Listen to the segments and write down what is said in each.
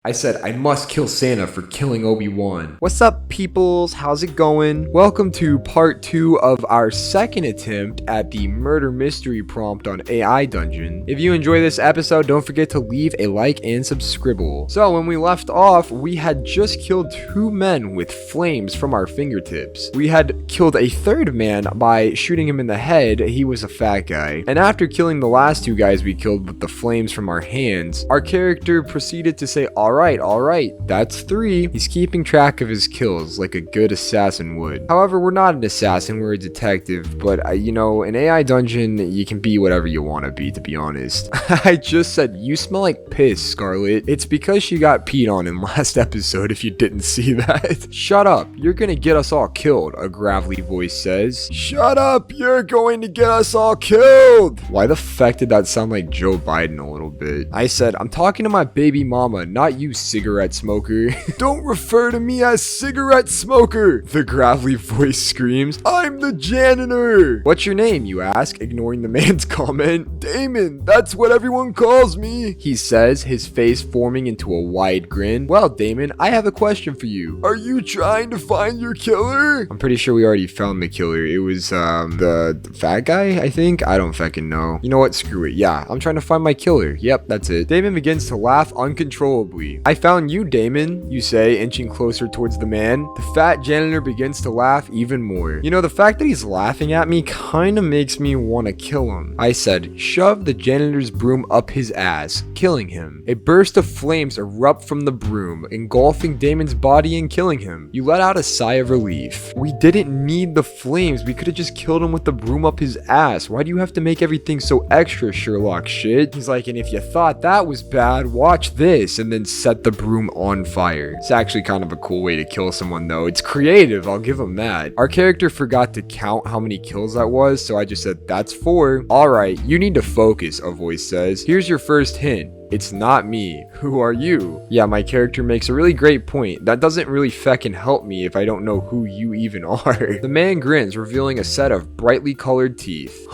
I said, I must kill Santa for killing Obi-Wan. What's up, peoples? How's it going? Welcome to part 2 of our second attempt at the murder mystery prompt on AI Dungeon. If you enjoy this episode, don't forget to leave a like and subscribe. So when we left off, we had just killed 2 men with flames from our fingertips. We had killed a third man by shooting him in the head. He was a fat guy. And after killing the last 2 guys we killed with the flames from our hands, our character proceeded to say, all right, that's 3. He's keeping track of his kills like a good assassin would. However, we're not an assassin, we're a detective, but you know, in AI Dungeon, you can be whatever you want to be honest. I just said, you smell like piss, Scarlet. It's because she got peed on in last episode if you didn't see that. Shut up, you're gonna get us all killed, a gravelly voice says. Shut up, you're going to get us all killed. Why the fuck did that sound like Joe Biden a little bit? I said, I'm talking to my baby mama, not you, cigarette smoker. Don't refer to me as cigarette smoker, the gravelly voice screams. I'm the janitor. What's your name, you ask, ignoring the man's comment. Damon, that's what everyone calls me, he says, his face forming into a wide grin. Well, Damon, I have a question for you. Are you trying to find your killer? I'm pretty sure we already found the killer. It was the fat guy, I think. I don't fucking know. You know what, screw it. Yeah, I'm trying to find my killer. Yep, that's it. Damon begins to laugh uncontrollably. I found you, Damon, you say, inching closer towards the man. The fat janitor begins to laugh even more. You know, the fact that he's laughing at me kinda makes me want to kill him. I said, shove the janitor's broom up his ass, killing him. A burst of flames erupt from the broom, engulfing Damon's body and killing him. You let out a sigh of relief. We didn't need the flames. We could have just killed him with the broom up his ass. Why do you have to make everything so extra, Sherlock shit? He's like, and if you thought that was bad, watch this, and then set the broom on fire. It's actually kind of a cool way to kill someone though. It's creative, I'll give him that. Our character forgot to count how many kills that was, so I just said, that's 4. Alright, you need to focus, a voice says. Here's your first hint. It's not me. Who are you? Yeah, my character makes a really great point. That doesn't really feckin' help me if I don't know who you even are. The man grins, revealing a set of brightly colored teeth.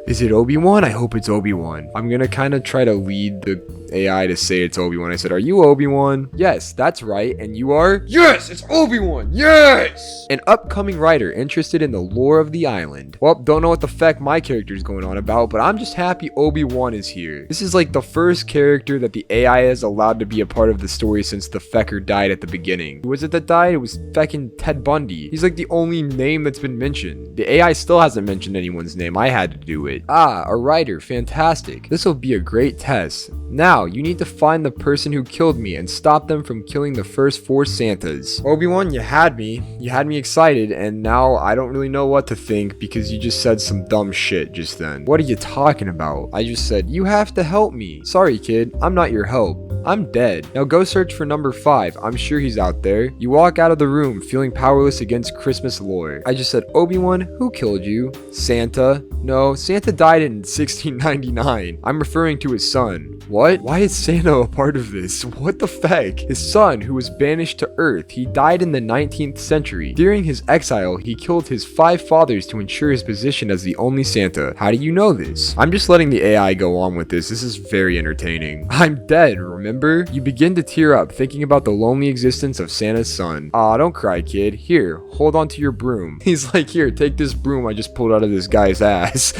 Is it Obi-Wan? I hope it's Obi-Wan. I'm gonna kind of try to lead the AI to say it's Obi-Wan. I said, are you Obi-Wan? Yes, that's right. And you are? Yes, it's Obi-Wan. Yes! An upcoming writer interested in the lore of the island. Well, don't know what the feck my character is going on about, but I'm just happy Obi-Wan is here. This is like the first character that the AI has allowed to be a part of the story since the fecker died at the beginning. Who was it that died? It was feckin' Ted Bundy. He's like the only name that's been mentioned. The AI still hasn't mentioned anyone's name. I had to do it. Ah, a writer. Fantastic. This will be a great test. Now, you need to find the person who killed me and stop them from killing the first 4 Santas. Obi-Wan, you had me. You had me excited, and now I don't really know what to think because you just said some dumb shit just then. What are you talking about? I just said, you have to help me. Sorry, kid. I'm not your help. I'm dead. Now go search for number 5. I'm sure he's out there. You walk out of the room feeling powerless against Christmas lore. I just said, Obi-Wan, who killed you? Santa? No, Santa died in 1699. I'm referring to his son. What? Why is Santa a part of this? What the feck? His son, who was banished to Earth, he died in the 19th century. During his exile, he killed his 5 fathers to ensure his position as the only Santa. How do you know this? I'm just letting the AI go on with this. This is very entertaining. I'm dead, remember? You begin to tear up, thinking about the lonely existence of Santa's son. Aw, don't cry, kid. Here, hold on to your broom. He's like, here, take this broom I just pulled out of this guy's ass.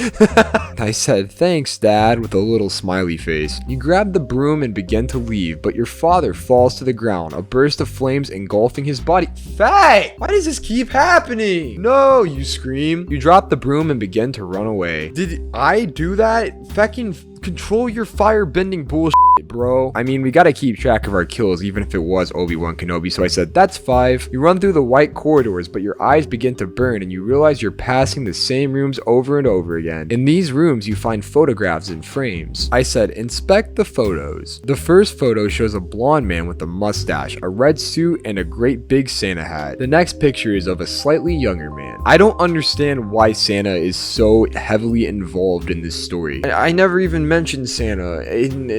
I said, thanks, Dad, with a little smiley face. You grab the broom and begin to leave, but your father falls to the ground, a burst of flames engulfing his body. Faye! Why does this keep happening? No, you scream. You drop the broom and begin to run away. Did I do that? Feckin' control your fire-bending bullshit, bro. I mean, we gotta keep track of our kills, even if it was Obi-Wan Kenobi, so I said, that's 5. You run through the white corridors, but your eyes begin to burn, and you realize you're passing the same rooms over and over again. In these rooms, you find photographs in frames. I said, inspect the photos. The first photo shows a blonde man with a mustache, a red suit, and a great big Santa hat. The next picture is of a slightly younger man. I don't understand why Santa is so heavily involved in this story. I never even mentioned Santa.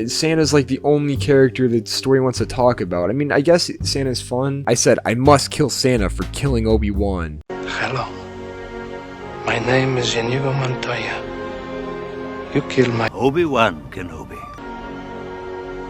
Santa's like the only character that the story wants to talk about. I mean, I guess Santa's fun. I said, I must kill Santa for killing Obi-Wan. Hello. My name is Inigo Montoya. You killed my Obi-Wan Kenobi.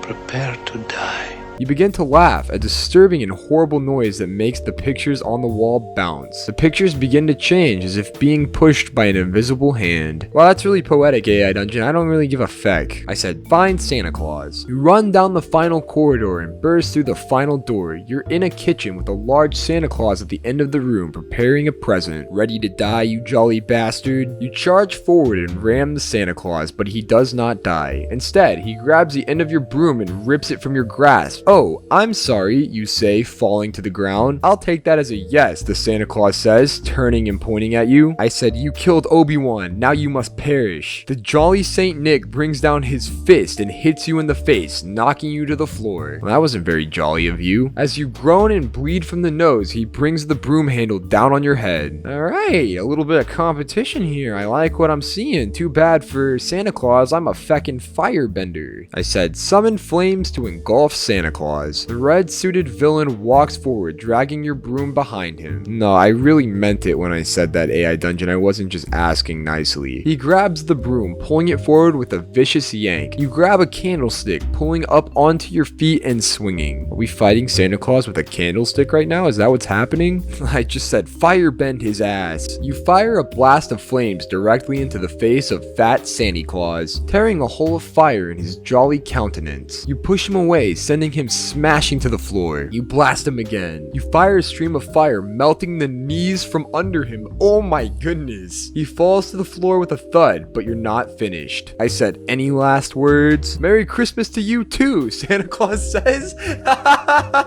Prepare to die. You begin to laugh, a disturbing and horrible noise that makes the pictures on the wall bounce. The pictures begin to change as if being pushed by an invisible hand. Well, that's really poetic, AI Dungeon. I don't really give a feck. I said, find Santa Claus. You run down the final corridor and burst through the final door. You're in a kitchen with a large Santa Claus at the end of the room preparing a present. Ready to die, you jolly bastard? You charge forward and ram the Santa Claus, but he does not die. Instead, he grabs the end of your broom and rips it from your grasp. Oh, I'm sorry, you say, falling to the ground. I'll take that as a yes, the Santa Claus says, turning and pointing at you. I said, you killed Obi-Wan, now you must perish. The jolly Saint Nick brings down his fist and hits you in the face, knocking you to the floor. Well, that wasn't very jolly of you. As you groan and bleed from the nose, he brings the broom handle down on your head. Alright, a little bit of competition here. I like what I'm seeing. Too bad for Santa Claus, I'm a feckin' firebender. I said, summon flames to engulf Santa Claus. The red-suited villain walks forward, dragging your broom behind him. No, I really meant it when I said that, AI Dungeon. I wasn't just asking nicely. He grabs the broom, pulling it forward with a vicious yank. You grab a candlestick, pulling up onto your feet and swinging. Are we fighting Santa Claus with a candlestick right now? Is that what's happening? I just said firebend his ass. You fire a blast of flames directly into the face of fat Santa Claus, tearing a hole of fire in his jolly countenance. You push him away, sending him smashing to the floor. You blast him again. You fire a stream of fire, melting the knees from under him. Oh my goodness. He falls to the floor with a thud, but you're not finished. I said, any last words? Merry Christmas to you too, Santa Claus says.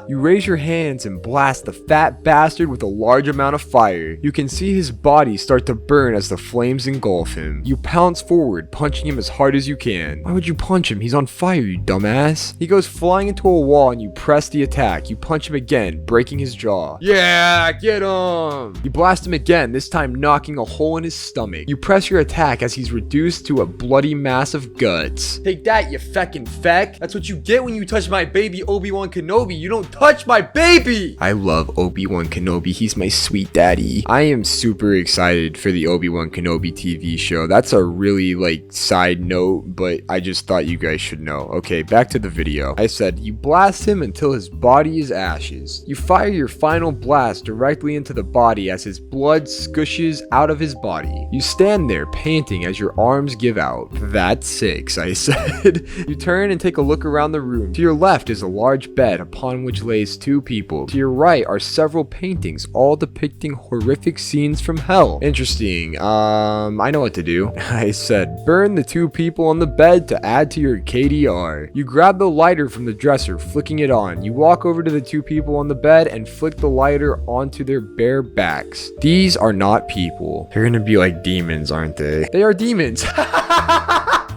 You raise your hands and blast the fat bastard with a large amount of fire. You can see his body start to burn as the flames engulf him. You pounce forward, punching him as hard as you can. Why would you punch him? He's on fire, you dumbass. He goes flying into a wall and you press the attack. You punch him again, breaking his jaw. Yeah, get him! You blast him again, this time knocking a hole in his stomach. You press your attack as he's reduced to a bloody mass of guts. Take that, you feckin' feck. That's what you get when you touch my baby Obi-Wan Kenobi. You don't touch my baby! I love Obi-Wan Kenobi. He's my sweet daddy. I am super excited for the Obi-Wan Kenobi TV show. That's a really side note, but I just thought you guys should know. Okay, back to the video. I said, you blast him until his body is ashes. You fire your final blast directly into the body as his blood scooshes out of his body. You stand there panting as your arms give out. That's 6, I said. You turn and take a look around the room. To your left is a large bed upon which lays 2 people. To your right are several paintings, all depicting horrific scenes from hell. Interesting. I know what to do. I said, burn the 2 people on the bed to add to your KDR. You grab the lighter from the dresser, flicking it on. You walk over to the 2 people on the bed and flick the lighter onto their bare backs. These are not people. They're gonna be like demons, aren't they? They are demons.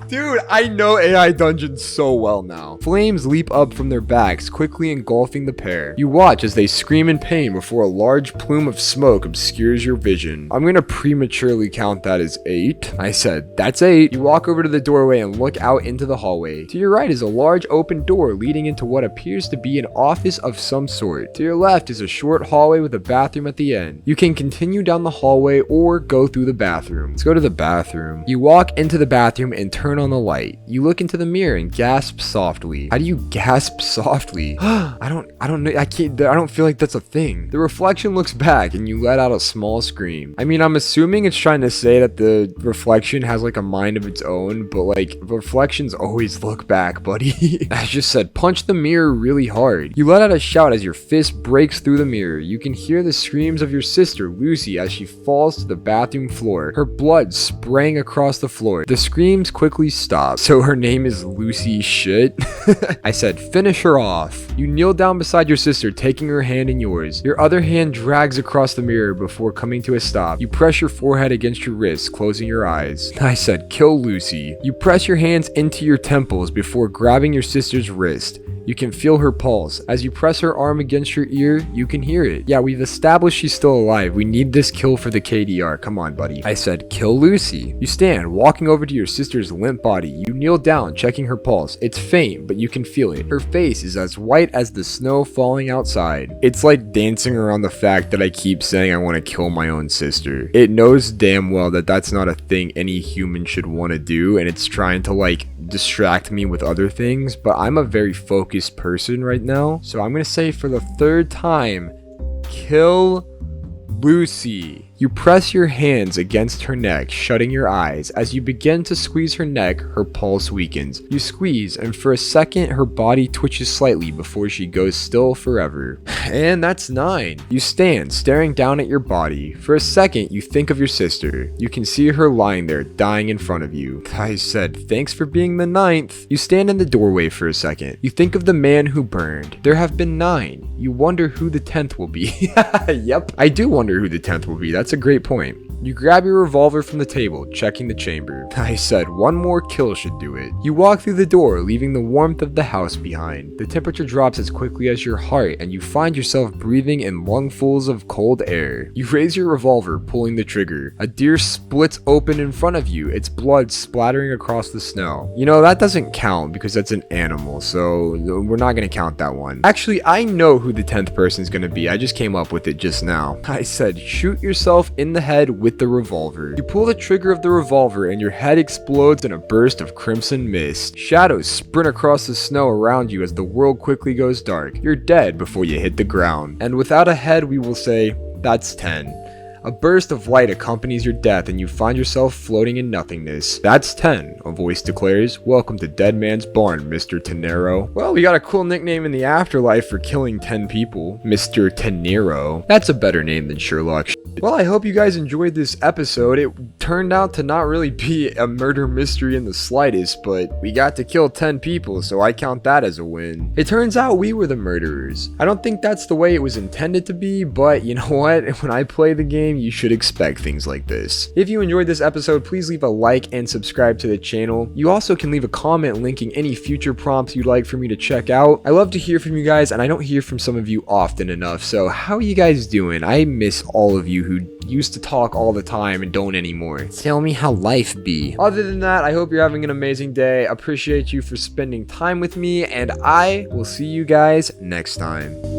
Dude, I know AI Dungeons so well now. Flames leap up from their backs, quickly engulfing the pair. You watch as they scream in pain before a large plume of smoke obscures your vision. I'm gonna prematurely count that as 8. I said, that's 8. You walk over to the doorway and look out into the hallway. To your right is a large open door leading into what appears to be an office of some sort. To your left is a short hallway with a bathroom at the end. You can continue down the hallway or go through the bathroom. Let's go to the bathroom. You walk into the bathroom and turn on the light. You look into the mirror and gasp softly. How do you gasp softly? I don't know. I don't feel like that's a thing. The reflection looks back and you let out a small scream. I mean, I'm assuming it's trying to say that the reflection has a mind of its own, but reflections always look back, buddy. I just said, punch the mirror really hard. You let out a shout as your fist breaks through the mirror. You can hear the screams of your sister, Lucy, as she falls to the bathroom floor. Her blood spraying across the floor. The screams quickly stop. So her name is Lucy shit? I said, finish her off. You kneel down beside your sister, taking her hand in yours. Your other hand drags across the mirror before coming to a stop. You press your forehead against your wrist, closing your eyes. I said, kill Lucy. You press your hands into your temples before grabbing your sister's wrist. You can feel her pulse. As you press her arm against your ear, you can hear it. Yeah, we've established she's still alive. We need this kill for the KDR. Come on, buddy. I said, kill Lucy. You stand, walking over to your sister's limp body. You kneel down, checking her pulse. It's faint, but you can feel it. Her face is as white as the snow falling outside. It's like dancing around the fact that I keep saying I want to kill my own sister. It knows damn well that that's not a thing any human should want to do, and it's trying to distract me with other things, but I'm a very focused focused person right now. So I'm gonna say for the third time, kill Lucy. You press your hands against her neck, shutting your eyes. As you begin to squeeze her neck, her pulse weakens. You squeeze, and for a second, her body twitches slightly before she goes still forever. And that's 9. You stand, staring down at your body. For a second, you think of your sister. You can see her lying there, dying in front of you. I said, thanks for being the 9th. You stand in the doorway for a second. You think of the man who burned. There have been 9. You wonder who the 10th will be. Yep, I do wonder who the 10th will be. That's a great point. You grab your revolver from the table, checking the chamber. I said, one more kill should do it. You walk through the door, leaving the warmth of the house behind. The temperature drops as quickly as your heart, and you find yourself breathing in lungfuls of cold air. You raise your revolver, pulling the trigger. A deer splits open in front of you, its blood splattering across the snow. You know, that doesn't count because that's an animal, so we're not gonna count that one. Actually, I know who the 10th person is gonna be. I just came up with it just now. I said, shoot yourself in the head with the revolver. You pull the trigger of the revolver and your head explodes in a burst of crimson mist. Shadows sprint across the snow around you as the world quickly goes dark. You're dead before you hit the ground. And without a head, we will say, that's 10. A burst of light accompanies your death and you find yourself floating in nothingness. That's 10, a voice declares. Welcome to Dead Man's Barn, Mr. Tenero. Well, we got a cool nickname in the afterlife for killing 10 people. Mr. Tenero. That's a better name than Sherlock. Well, I hope you guys enjoyed this episode. It turned out to not really be a murder mystery in the slightest, but we got to kill 10 people, so I count that as a win. It turns out we were the murderers. I don't think that's the way it was intended to be, but you know what? When I play the game, you should expect things like this. If you enjoyed this episode, please leave a like and subscribe to the channel. You also can leave a comment linking any future prompts you'd like for me to check out. I love to hear from you guys, and I don't hear from some of you often enough, so how are you guys doing? I miss all of you who used to talk all the time and don't anymore. Tell me how life be. Other than that, I hope you're having an amazing day. Appreciate you for spending time with me, and I will see you guys next time.